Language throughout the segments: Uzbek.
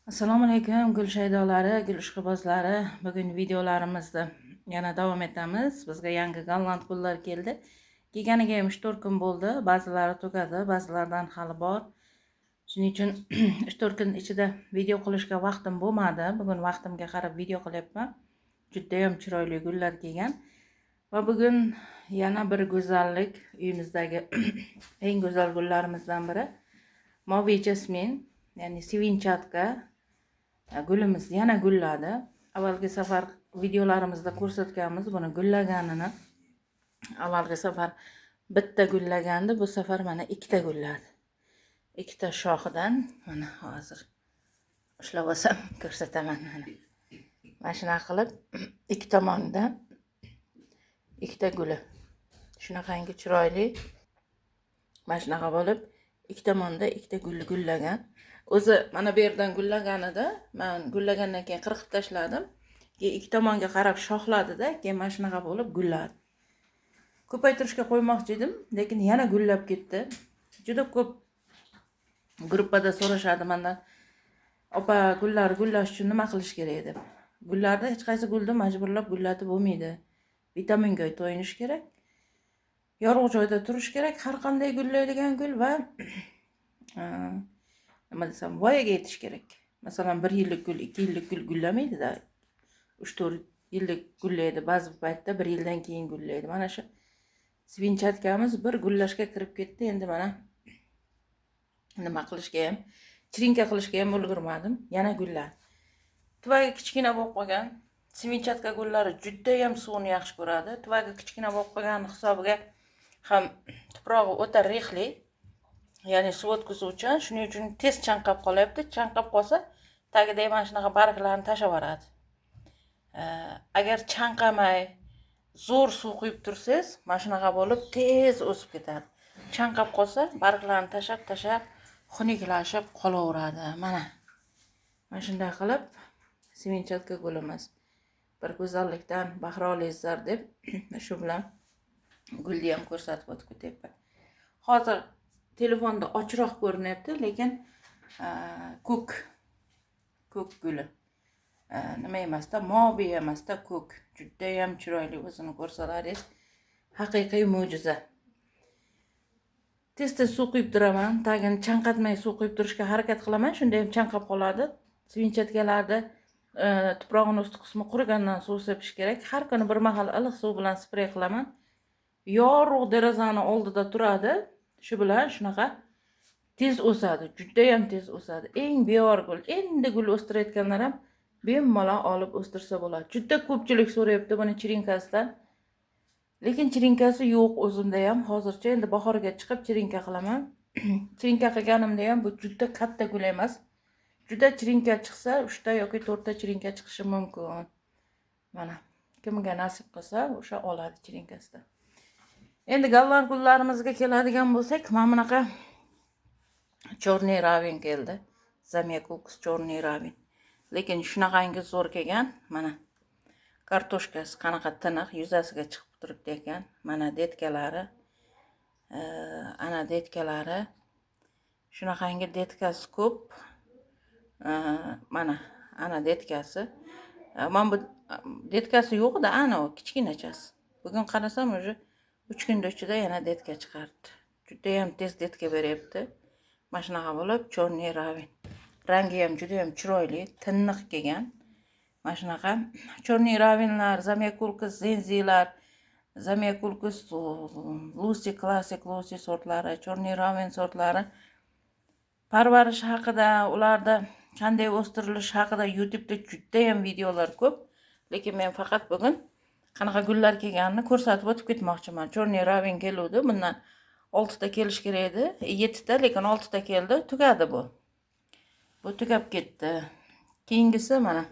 Assalomu alaykum gul shaydolari, gul ishqibozlari. Bugun videolarimizni yana davom etamiz. Bizga yangi golland gullar keldi. Kelganiga 3-4 kun bo'ldi. Ba'zilari tugadi, ba'zilaridan hali bor. Shuning uchun 3-4 kun ichida video qilishga vaqtim bo'lmadi. Bugun vaqtimga qarab video qilyapman. Juda ham chiroyli gullar kelgan. Va bugun yana bir go'zallik, uyimizdagi eng go'zal gullarimizdan biri moviy jasmin, ya'ni sevinchatka gulimiz yana gulladi. Avvalgi safar videolarimizda ko'rsatganmiz buni gullaganini. Avvalgi safar bitta gullagandi, bu safar mana ikkita gulladi. Ikkita shoxidan mana hozir ushlab olsam ko'rsataman mana. Mana shunaqa qilib ikki tomonidan ikkita guli. Shunaqangi chiroyli. Mana shunaqa bo'lib ikki tomonda ikkita gulli gullagan. O'zi mana bu yerdan gullaganida, men gullagandan keyin qirqib tashladim. Keyin ikki tomonga qarab shoxladi-da, keyin mana shunaqa bo'lib gulladi. Ko'paytirishga qo'ymoqchi edim, lekin yana gullab ketdi. Juda ko'p gruppada so'rashadi mendan, "Opa, gullar gullash uchun nima qilish kerak?" deb. Gullarda hech qaysi gulni majburlab gullatib bo'lmaydi. Vitaminga to'yinish kerak. Yorug' joyda turish kerak. Har qanday gullaydigan gul va nima desam, voyaga yetish kerak. Masalan, 1 yillik gul, 2 yillik gul gullamaydi-da. 3-4 yillik gullaydi, ba'zi paytda 1 yildan keyin gullaydi. Mana shu sevinchatkamiz bir gullashga kirib ketdi. Endi mana nima qilishga ham, chirinka qilishga ham ulgurmadim. Yana gullar. Tuvagi kichkina bo'lib qolgan. Sevinchatka gullari juda ham suvni yaxshi ko'radi. Tuvagi kichkina bo'lib qolgan hisobiga ham tuprog'i o'ta rexli. Ya'ni suv o'tkazuvchan, shuning uchun tez chanqab qolyapti. Chanqab qolsa, tagida mana shunaqa barglarni tashlab yuboradi. Agar chanqamay, zo'r suv quyib tursangiz, mana shunaqa bo'lib tez o'sib ketadi. Chanqab qolsa, barglarni tashlab, xunuklashib qolaveradi. Mana shunday qilib sevinchatka gulimiz. Bir go'zallikdan bahra olasizlar deb shu bilan gulni ham ko'rsatib o'tib ketyapman. Hozir telefonda ochiqroq ko'rinyapti, lekin ko'k guli. Nima emasda, moviy emasda, ko'k. Juda ham chiroyli, o'zini ko'rsalaringiz, haqiqiy mo'jiza. Tez-tez suv quyib turaman, tagini chanqatmay suv quyib turishga harakat qilaman, shunda ham chanqab qoladi. Sevinchatkalarda tuprog'ining usti qismi qurigandan suv sepish kerak. Har kuni bir mahal iliq suv bilan sprey qilaman. Yorug' derazani oldida turadi. Shu bilan shunaqa tez o'sadi, juda ham tez o'sadi. Eng beyor gul, endi gul o'stirayotganlar ham bemalol olib o'stirsa bo'ladi. Juda ko'pchilik so'rayapti buni chirinkasidan. Lekin chirinkasi yo'q o'zimda ham. Hozircha endi bahorga chiqib chirinka qilaman. Chirinka qilganimda ham bu juda katta gul emas. Juda chirinka chiqsa, 3 ta yoki 4 ta chirinka chiqishi mumkin. Mana, kimga nasib qilsa, o'sha oladi chirinkasidan. Endi golland gullarimizga keladigan bo'lsak, mana bunaqa chorniy ravin keldi. Zamyakulkus chorniy ravin. Lekin shunaqangi zo'r kelgan. Mana kartoshkasi qanaqa tiniq, yuzasiga chiqib turibdi ekan. Mana detkalari. Ana detkalari. Shunaqangi detkasi ko'p. Mana ana detkasi. Men bu detkasi yo'q-da, ana o kichkinachasi. Bugun qarasam, o'sha 3 kunda ichida yana detka chiqardi. Juda ham tez detka beryapti. Mana shunaqa bo'lib, chorniy ravin. Rangi ham juda ham chiroyli, tiniq kelgan. Mana shunaqa chorniy ravinlar, zamyakulkus zenzilar, zamyakulkus Lucy Classic Lucy sortlari, chorniy ravin sortlari parvarish haqida, ularda qanday o'stirilish haqida YouTube'da juda ham videolar ko'p. Lekin men faqat bugun qanaqa gullar kelganini ko'rsatib o'tib ketmoqchiman. Chorniy ravin keluvdi. Bundan 6 ta kelish kerak edi. 7 ta, lekin 6 ta keldi. Tugadi bu. Bu tugab ketdi. Keyingisi mana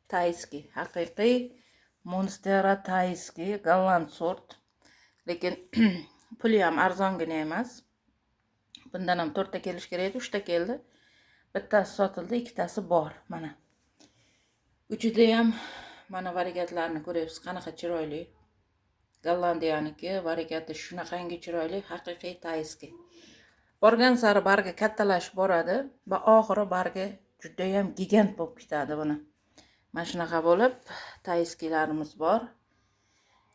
tayskiy, haqiqiy Monstera tayskiy golland sort. Lekin puli ham arzongina emas. Bundan ham 4 ta kelish kerak edi, 3 ta keldi. Bittasi sotildi, ikkitasi bor. Mana. Uchida ham mana variantlarni ko'ryapsiz, qanaqa chiroyli. Gollandiyaniki varianti shunaqangi chiroyli, haqiqiy tayskiy. Borgan sari bargi kattalashib boradi va oxiri bargi juda ham gigant bo'lib ketadi buni. Mana shunaqa bo'lib, taiskilarimiz bor.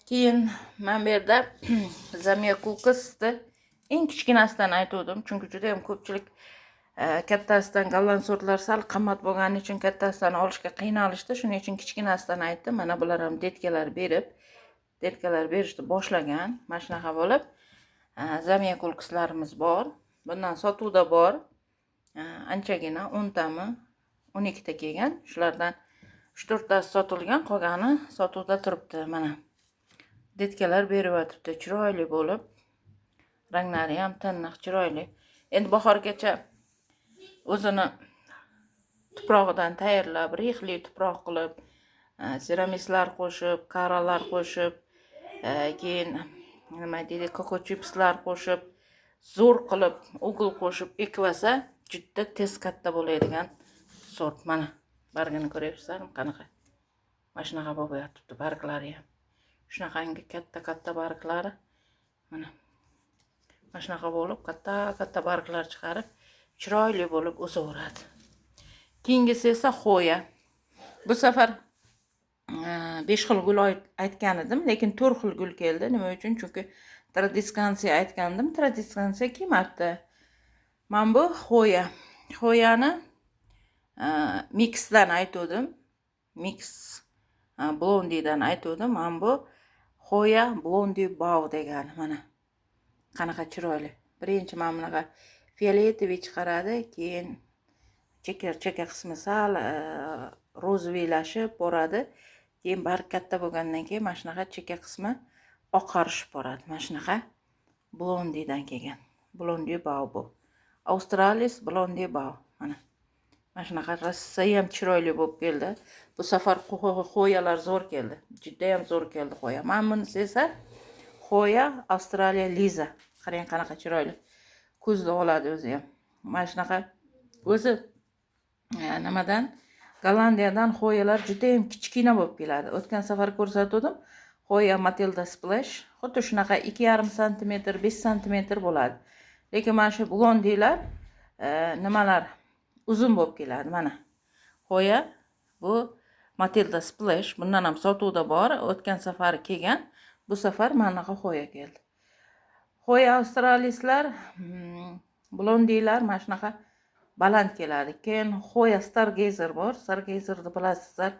Keyin men bu yerda Zamyakulkasni eng kichkinasidan aytdim, chunki juda ham ko'pchilik kattasidan golland sortlar sal qimmat bo'lgani uchun kattasidan olishga qiynalishdi. Shuning uchun kichkinasidan aytdim. Mana bular ham detkalar berishni boshlagan. Mana shunaqa bo'lib, Zamyakulkaslarimiz bor. Bundan sotuvda bor. Anchagina 10 tami, 12 ta kelgan. Shulardan 3-4 tasi sotilgan, qolgani sotuvda turibdi. Mana detkalar berib o'tibdi, chiroyli bo'lib. Ranglari ham tiniq, chiroyli. Endi bahorgacha o'zini tuprog'idan tayyorlab, rixli tuproq qilib, seramislar qo'shib, karalar qo'shib, keyin nima deydi, koko chipslar qo'shib, zo'r qilib, o'g'il qo'shib ekvasa, juda tez katta bo'ladigan sort. Mana bargini ko'ryapsizlarmi, qanaqa? Mana shunaqa bo'lib yotibdi barglari ham. Shunaqangi katta barglari. Mana shunaqa bo'lib, katta barglar chiqarib, chiroyli bo'lib o'saveradi. Keyingisi esa xo'ya. Bu safar 5 xil gul aytgan edim, lekin 4 xil gul keldi. Nima uchun? Chunki tradiskansiya aytgandim, tradiskansiya kelmabdi. Men bu xo'ya. Xo'yani mixdan aytdim. Mix blondidan aytdim. Men bu xo'ya blondi bow degan. Mana qanaqa chiroyli. Birinchi mana bunaqa fioletoviy chiqaradi, keyin cheka qismi sal ro'zviylashib boradi. Keyin barg katta bo'lgandan keyin mana shunaqa cheka qismi oqarishib boradi. Mana shunaqa blondidan kelgan. Blondi bow bu. Australis blondi bow. Mana shunaqa rosa ham chiroyli bo'lib keldi. Bu safar xo'yalar zo'r keldi. Juda ham zo'r keldi xo'ya. Men bunisi esa xo'ya Australia Liza. Qarang qanaqa chiroyli. Ko'zni oladi o'zi ham. Mana shunaqa o'zi nimadan Gollandiyadan xo'yalar juda ham kichkina bo'lib keladi. O'tgan safar ko'rsatdim. Xo'ya Matilda Splash xuddi shunaqa 2,5 sm, 5 sm bo'ladi. Lekin mana shu blondilar nimalar uzun bo'lib keladi. Mana xo'ya bu Matilda Splash, bundan ham sotuvda bor. O'tgan safar kelgan, bu safar mana bunaqa xo'ya keldi. Xo'ya Australislar, blondilar mana shunaqa baland keladi. Keyin xo'ya Stargazer bor. Stargazerni bilasizlar,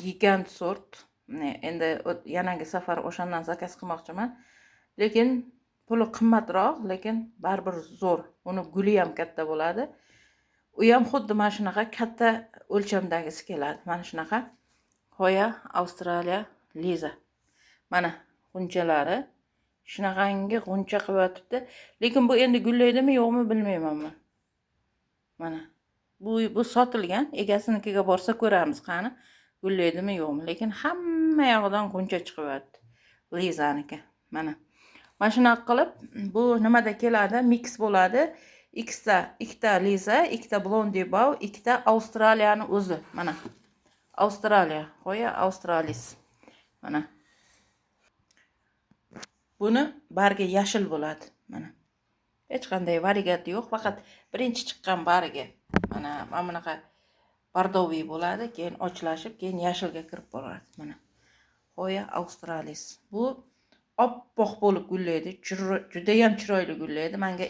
gigant sort. Endi yangi safar o'shandan zakaz qilmoqchiman. Lekin puli qimmatroq, lekin baribir zo'r. Uni guli ham katta bo'ladi. U ham xuddi mana shunaqa katta o'lchamdagisi keladi. Mana shunaqa xo'ya Australia Liza. Mana g'unchalari shunaqangi g'uncha qilib yotibdi. Lekin bu endi gullaydimi yo'qmi bilmayman men. Mana bu sotilgan, egasinikiga borsa ko'ramiz qani gullaydimi yo'qmi. Lekin hamma yog'idan g'uncha chiqib yotdi. Lizaniki. Mana shunaqa qilib bu nimada keladi? Mix bo'ladi. ikkita Liza, ikkita blondi bow, ikkita Australiyani o'zi. Mana Australiya, xo'ya Australis. Mana buni bargi yashil bo'ladi. Mana hech qanday variant yo'q, faqat birinchi chiqqan bargi. Mana bunaqa bordoviy bo'ladi, keyin ochlashib, keyin yashilga kirib boradi. Mana xo'ya Australis. Bu oppoq bo'lib gullaydi, juda ham chiroyli gullaydi. Menga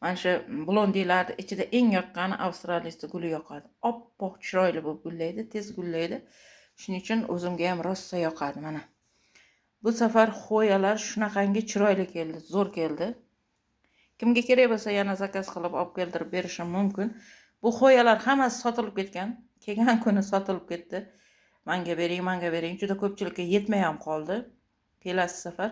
mana shu blondilarning ichida eng yoqqani Australisning guli yoqadi. Oppoq chiroyli bo'lib gullaydi, tez gullaydi. Shuning uchun o'zimga ham rosa yoqadi. Mana bu safar xo'yalar shunaqangi chiroyli keldi, zo'r keldi. Kimga kerak bo'lsa yana zakaz qilib olib keltirib berishim mumkin. Bu xo'yalar hammasi sotilib ketgan. Kelgan kuni sotilib ketdi. Menga bering. Juda ko'pchilikka yetmay ham qoldi. Kelasi safar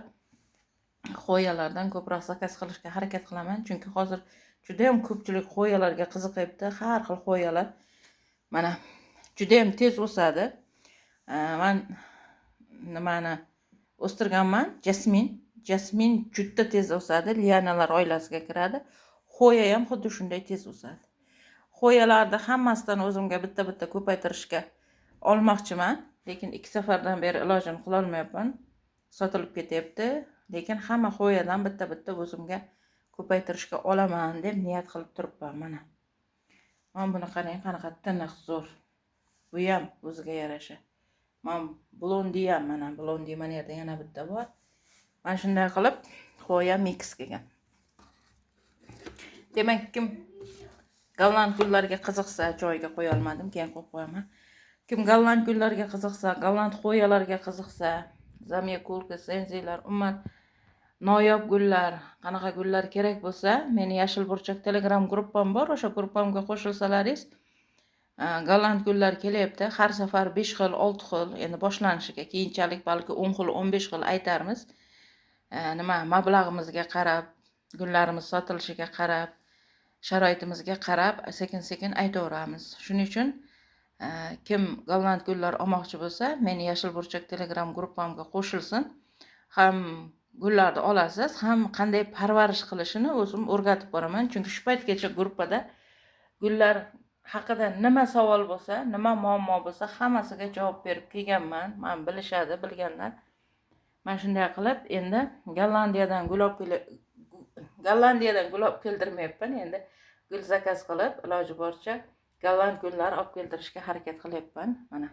xo'yalardan ko'proq zakaz qilishga harakat qilaman, chunki hozir juda ham ko'pchilik xo'yalarga qiziqibdi. Har xil xo'yalar. Mana juda ham tez o'sadi. Men nimani o'stirganman? Jasmin juda tez o'sadi, lianalar oilasiga kiradi. Xo'ya ham xuddi shunday tez o'sadi. Xo'yalarni hammasidan o'zimga bitta ko'paytirishga olmoqchiman, lekin 2 safardan beri ilojini qila olmayapman. Sotilib ketyapti, lekin hamma xo'yadan bitta o'zimga ko'paytirishga olaman deb niyat qilib turibman. Mana Mana buni qarang, qanaqa tiniq zo'r. Bu ham o'ziga yarasha. Mana blondi ham, mana blondi mana yerda yana bitta bor. Mana shunday qilib xo'ya mix kelgan. Demak, kim golland gullarga qiziqsa, joyiga qo'ya olmadim, keyin qo'yib qo'yaman. Kim golland gullarga qiziqsa, golland xo'yalarga qiziqsa, zamyakulka, senzilar, umuman noyob gullar, qanaqa gullar kerak bo'lsa, meni Yashil burchak Telegram gruppam bor, o'sha gruppamga qo'shilsalaringiz, golland gullar kelyapti. Har safar 5 xil, 6 xil, endi boshlanishiga keyinchalik balki 10 xil, 15 xil aytarmiz. Nima, mablag'imizga qarab, gullarimiz sotilishiga qarab, sharoitimizga qarab sekin-sekin aytaveramiz. Shuning uchun kim golland gullar olmoqchi bo'lsa, meni Yashil burchak Telegram gruppamga qo'shilsin. Ham gullarni olasiz, ham qanday parvarish qilishini o'zim o'rgatib boraman. Chunki shu paytgacha gruppada gullar haqida nima savol bo'lsa, nima muammo bo'lsa, hammasiga javob berib kelganman. Men bilishadi, bilganlar. Men shunday qilib, endi Gollandiyadan gulab keltirmayapman. Endi gul zakaz qilib, iloji boricha golland gullar olib keltirishga harakat qilyapman. Mana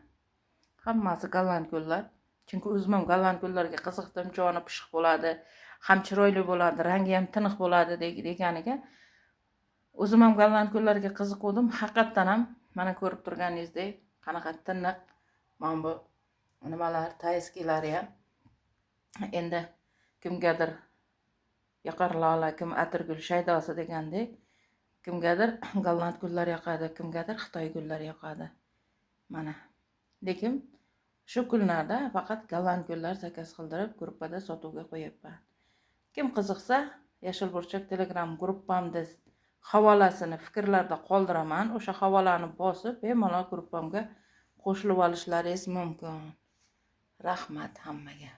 hammasi golland gullar. Chunki o'zim ham golland gullarga qiziqdim. Joni pishiq bo'ladi, ham chiroyli bo'ladi, rangi ham tiniq bo'ladi deganiga o'zim ham golland gullarga qiziqdim. Haqiqatan ham mana ko'rib turganingizdek qanaqa tiniq mana bu nimalar, tayskilari ham. Endi kimgadir yoqar lola, kim atirgul shaydosi degandek, kimgadir golland gullar yoqadi, kimgadir xitoy gullar yoqadi. Mana. Lekin shu kunlarda faqat golland gullar zakaz qildirib gruppada sotuvga qo'yapman. Kim qiziqsa, Yashil burchak Telegram gruppamda havolasini fikrlarda qoldiraman. O'sha havolani bosib, bemalol gruppamga qo'shilib olishlaringiz mumkin. Rahmat hammaga.